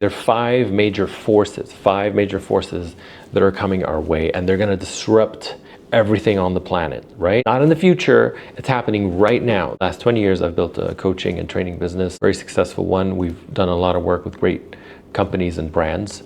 There are five major forces that are coming our way, and they're going to disrupt everything on the planet, right? Not in the future, it's happening right now. Last 20 years, I've built a coaching and training business, very successful one. We've done a lot of work with great companies and brands.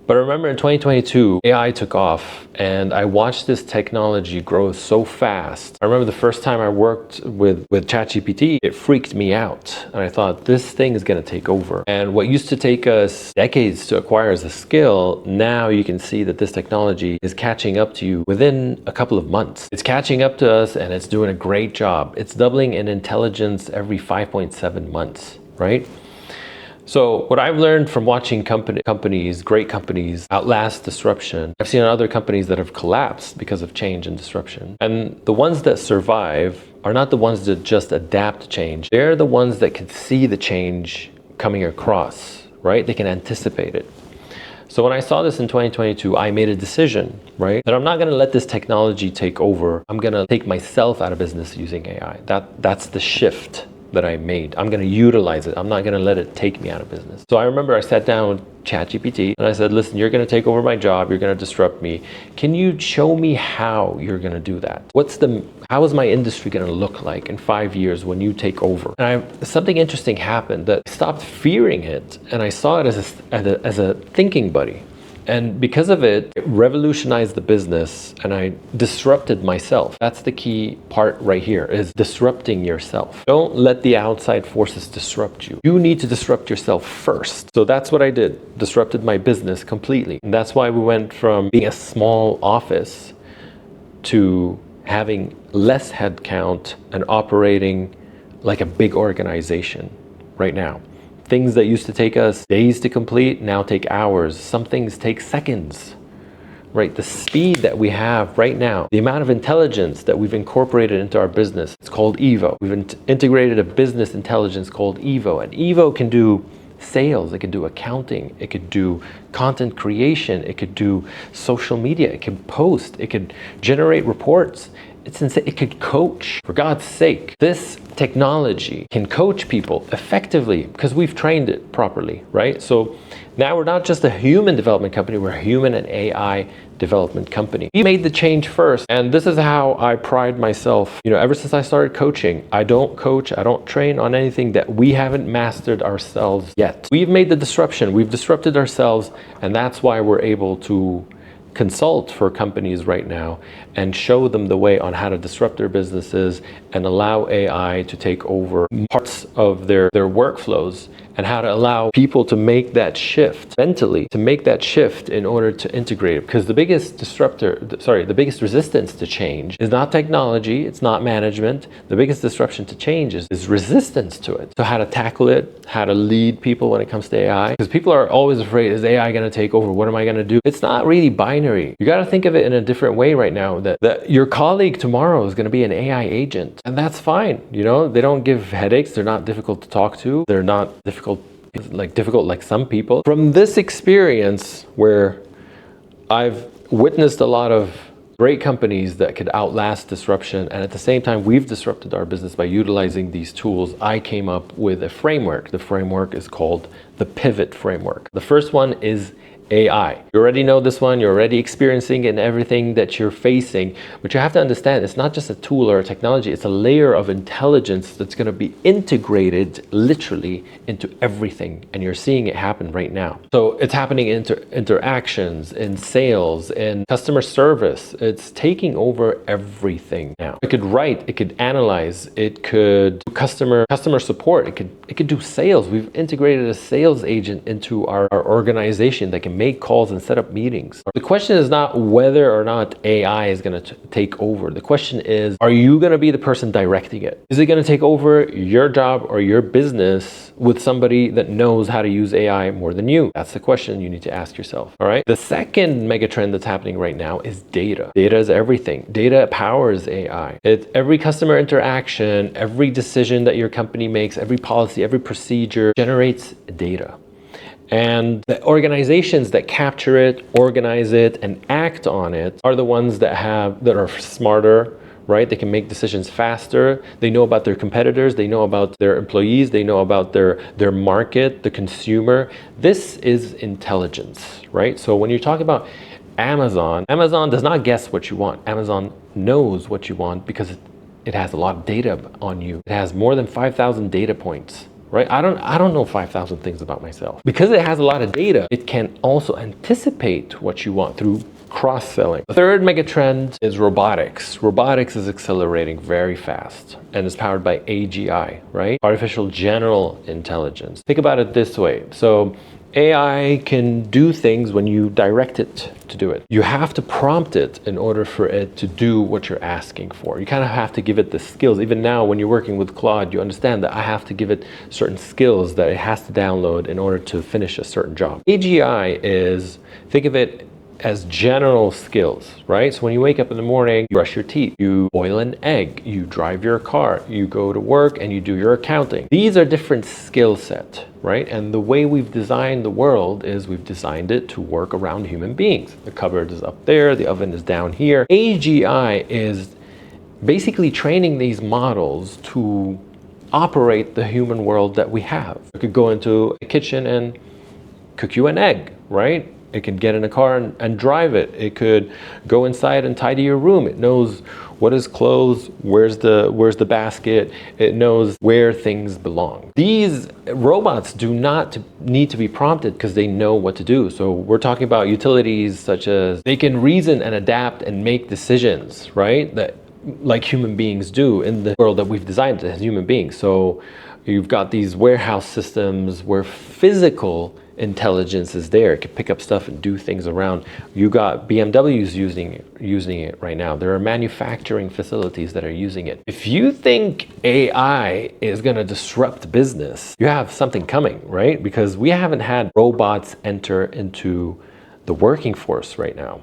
But I remember in 2022, AI took off and I watched this technology grow so fast. I remember the first time I worked with ChatGPT, it freaked me out. And I thought, this thing is going to take over. And what used to take us decades to acquire as a skill, now you can see that this technology is catching up to you within a couple of months. It's catching up to us and it's doing a great job. It's doubling in intelligence every 5.7 months, right? So what I've learned from watching companies, great companies, outlast disruption, I've seen other companies that have collapsed because of change and disruption. And the ones that survive are not the ones that just adapt to change. They're the ones that can see the change coming across, right? They can anticipate it. So when I saw this in 2022, I made a decision, right? That I'm not gonna let this technology take over. I'm gonna take myself out of business using AI. That's the shift that I made. I'm gonna utilize it. I'm not gonna let it take me out of business. So I remember I sat down with ChatGPT and I said, listen, you're gonna take over my job. You're gonna disrupt me. Can you show me how you're gonna do that? How is my industry gonna look like in 5 years when you take over? And something interesting happened that I stopped fearing it and I saw it as a thinking buddy. And because of it, it revolutionized the business and I disrupted myself. That's the key part right here, is disrupting yourself. Don't let the outside forces disrupt you. You need to disrupt yourself first. So that's what I did, disrupted my business completely. And that's why we went from being a small office to having less headcount and operating like a big organization right now. Things that used to take us days to complete now take hours. Some things take seconds, right? The speed that we have right now, the amount of intelligence that we've incorporated into our business, it's called Evo. We've integrated a business intelligence called Evo, and Evo can do sales, it can do accounting, it could do content creation, it could do social media, it can post, it could generate reports. It's insane. It could coach. For God's sake, this technology can coach people effectively because we've trained it properly, right? So now we're not just a human development company, we're a human and AI development company. We made the change first, and this is how I pride myself. Ever since I started coaching, I don't coach, I don't train on anything that we haven't mastered ourselves yet. We've made the disruption, we've disrupted ourselves, and that's why we're able to consult for companies right now and show them the way on how to disrupt their businesses and allow AI to take over parts of their workflows, and how to allow people to make that shift mentally, to make that shift in order to integrate it. Because the biggest resistance to change is not technology, it's not management. The biggest disruption to change is resistance to it. So how to tackle it, how to lead people when it comes to AI. Because people are always afraid, is AI gonna take over? What am I gonna do? It's not really binary. You gotta think of it in a different way right now, that your colleague tomorrow is gonna be an AI agent. And that's fine, they don't give headaches, they're not difficult to talk to, they're not difficult like some people. From this experience where I've witnessed a lot of great companies that could outlast disruption, and at the same time we've disrupted our business by utilizing these tools, I came up with a framework. The framework is called the Pivot Framework. The first one is AI. You already know this one, you're already experiencing it in everything that you're facing, but you have to understand it's not just a tool or a technology, it's a layer of intelligence that's going to be integrated literally into everything, and you're seeing it happen right now. So it's happening in interactions, in sales, in customer service. It's taking over everything now. It could write, it could analyze, it could do customer support, it could do sales. We've integrated a sales agent into our organization that can make calls and set up meetings. The question is not whether or not AI is going to take over. The question is, are you going to be the person directing it? Is it going to take over your job or your business with somebody that knows how to use AI more than you? That's the question you need to ask yourself, all right? The second megatrend that's happening right now is data. Data is everything. Data powers AI. Every customer interaction, every decision that your company makes, every policy, every procedure generates data. And the organizations that capture it, organize it, and act on it are the ones that are smarter, right? They can make decisions faster. They know about their competitors. They know about their employees. They know about their market, the consumer. This is intelligence, right? So when you talk about Amazon does not guess what you want. Amazon knows what you want because it has a lot of data on you. It has more than 5,000 data points, right? I don't know 5,000 things about myself. Because it has a lot of data, it can also anticipate what you want through cross-selling. The third mega trend is robotics. Robotics is accelerating very fast and is powered by AGI, right? Artificial General Intelligence. Think about it this way. So AI can do things when you direct it to do it. You have to prompt it in order for it to do what you're asking for. You kind of have to give it the skills. Even now, when you're working with Claude, you understand that I have to give it certain skills that it has to download in order to finish a certain job. AGI is, think of it as general skills, right? So when you wake up in the morning, you brush your teeth, you boil an egg, you drive your car, you go to work and you do your accounting. These are different skill set, right? And the way we've designed the world is we've designed it to work around human beings. The cupboard is up there, the oven is down here. AGI is basically training these models to operate the human world that we have. You could go into a kitchen and cook you an egg, right? It can get in a car and drive it. It could go inside and tidy your room. It knows what is clothes, where's the basket. It knows where things belong. These robots do not need to be prompted because they know what to do. So we're talking about utilities such as they can reason and adapt and make decisions, right? That like human beings do in the world that we've designed as human beings. So you've got these warehouse systems where physical intelligence is there. It can pick up stuff and do things around. You got BMWs using it right now. There are manufacturing facilities that are using it. If you think AI is going to disrupt business, you have something coming, right? Because we haven't had robots enter into the working force right now.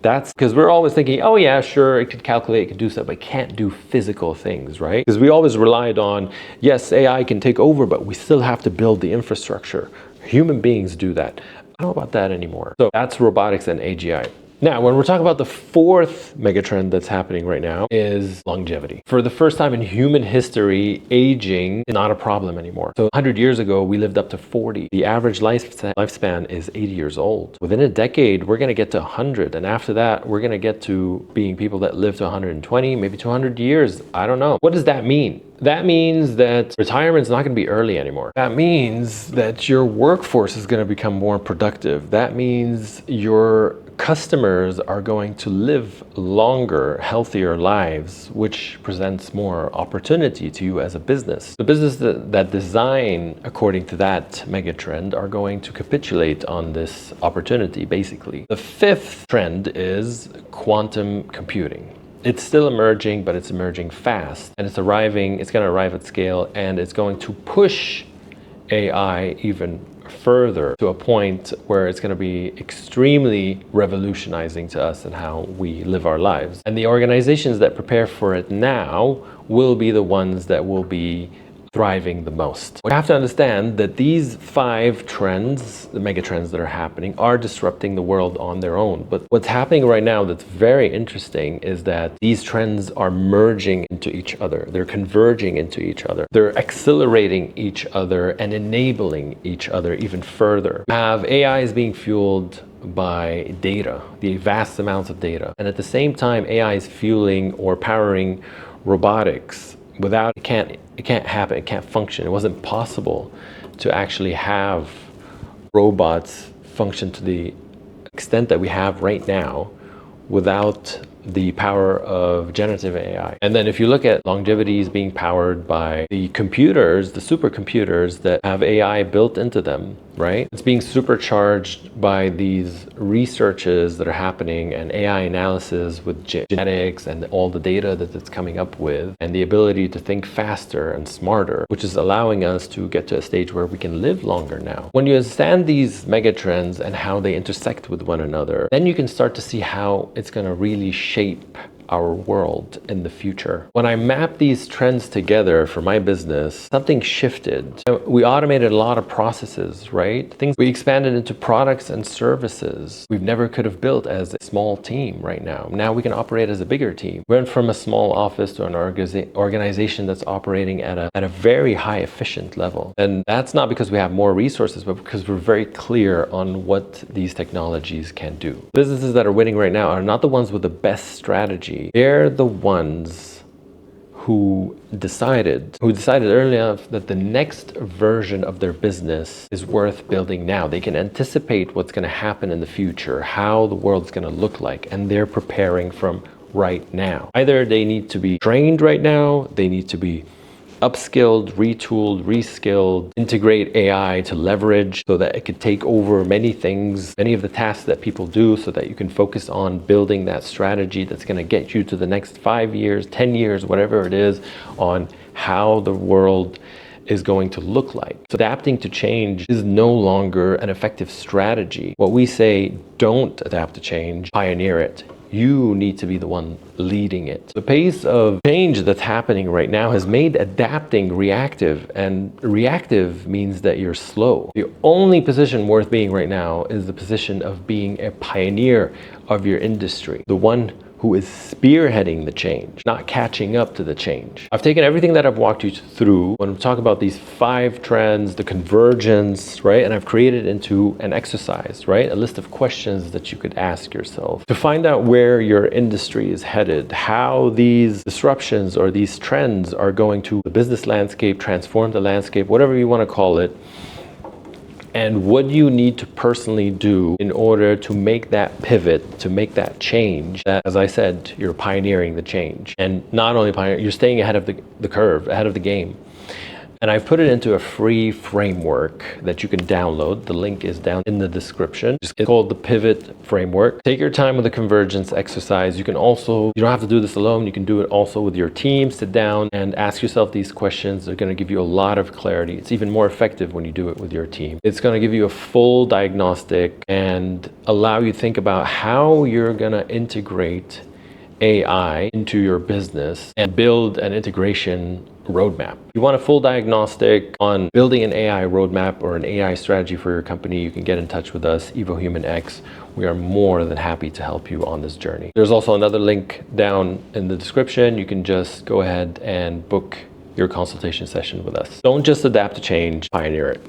That's because we're always thinking, oh yeah, sure, it could calculate, it could do stuff, but it can't do physical things, right? Because we always relied on, yes, AI can take over, but we still have to build the infrastructure. Human beings do that. I don't know about that anymore. So that's robotics and AGI. Now, when we're talking about the fourth megatrend that's happening right now is longevity. For the first time in human history, aging is not a problem anymore. So 100 years ago, we lived up to 40. The average lifespan is 80 years old. Within a decade, we're going to get to 100. And after that, we're going to get to being people that live to 120, maybe 200 years. I don't know. What does that mean? That means that retirement's not going to be early anymore. That means that your workforce is going to become more productive. That means your customers are going to live longer, healthier lives, which presents more opportunity to you as a business. The business that design according to that megatrend are going to capitulate on this opportunity, basically. The fifth trend is quantum computing. It's still emerging, but it's emerging fast, and it's going to arrive at scale, and it's going to push AI even further to a point where it's going to be extremely revolutionizing to us and how we live our lives. And the organizations that prepare for it now will be the ones that will be thriving the most. We have to understand that these 5 trends, the mega trends that are happening, are disrupting the world on their own. But what's happening right now that's very interesting is that these trends are merging into each other. They're converging into each other. They're accelerating each other and enabling each other even further. AI is being fueled by data, the vast amounts of data. And at the same time, AI is fueling or powering robotics. Without it can't happen, it can't function. It wasn't possible to actually have robots function to the extent that we have right now without the power of generative AI. And then if you look at longevity is being powered by the computers, the supercomputers that have AI built into them, right? It's being supercharged by these researches that are happening and AI analysis with genetics and all the data that it's coming up with, and the ability to think faster and smarter, which is allowing us to get to a stage where we can live longer now. When you understand these megatrends and how they intersect with one another, then you can start to see how it's going to really shape our world in the future. When I map these trends together for my business, something shifted. We automated a lot of processes, right? Things we expanded into products and services we've never could have built as a small team right now. Now we can operate as a bigger team. We went from a small office to an organization that's operating at a very high efficient level. And that's not because we have more resources, but because we're very clear on what these technologies can do. Businesses that are winning right now are not the ones with the best strategy. They're the ones who decided early enough that the next version of their business is worth building now. They can anticipate what's going to happen in the future, how the world's going to look like, and they're preparing from right now. Either they need to be trained right now, they need to be upskilled, retooled, reskilled, integrate AI to leverage so that it could take over many things, many of the tasks that people do, so that you can focus on building that strategy that's going to get you to the next 5 years, 10 years, whatever it is, on how the world is going to look like. So adapting to change is no longer an effective strategy. What we say, don't adapt to change, pioneer it. You need to be the one leading it. The pace of change that's happening right now has made adapting reactive, and reactive means that you're slow. The only position worth being right now is the position of being a pioneer of your industry, the one who is spearheading the change, not catching up to the change. I've taken everything that I've walked you through when we talk about these 5 trends, the convergence, right? And I've created into an exercise, right? A list of questions that you could ask yourself to find out where your industry is headed, how these disruptions or these trends are going to the business landscape, transform the landscape, whatever you want to call it. And what do you need to personally do in order to make that pivot, to make that change? That, as I said, you're pioneering the change. And not only pioneering, you're staying ahead of the curve, ahead of the game. And I've put it into a free framework that you can download. The link is down in the description. It's called the Pivot Framework. Take your time with the convergence exercise. You don't have to do this alone. You can do it also with your team. Sit down and ask yourself these questions. They're going to give you a lot of clarity. It's even more effective when you do it with your team. It's going to give you a full diagnostic and allow you to think about how you're going to integrate AI into your business and build an integration roadmap. If you want a full diagnostic on building an AI roadmap or an AI strategy for your company, you can get in touch with us, SuperHuman X. We are more than happy to help you on this journey. There's also another link down in the description. You can just go ahead and book your consultation session with us. Don't just adapt to change, pioneer it.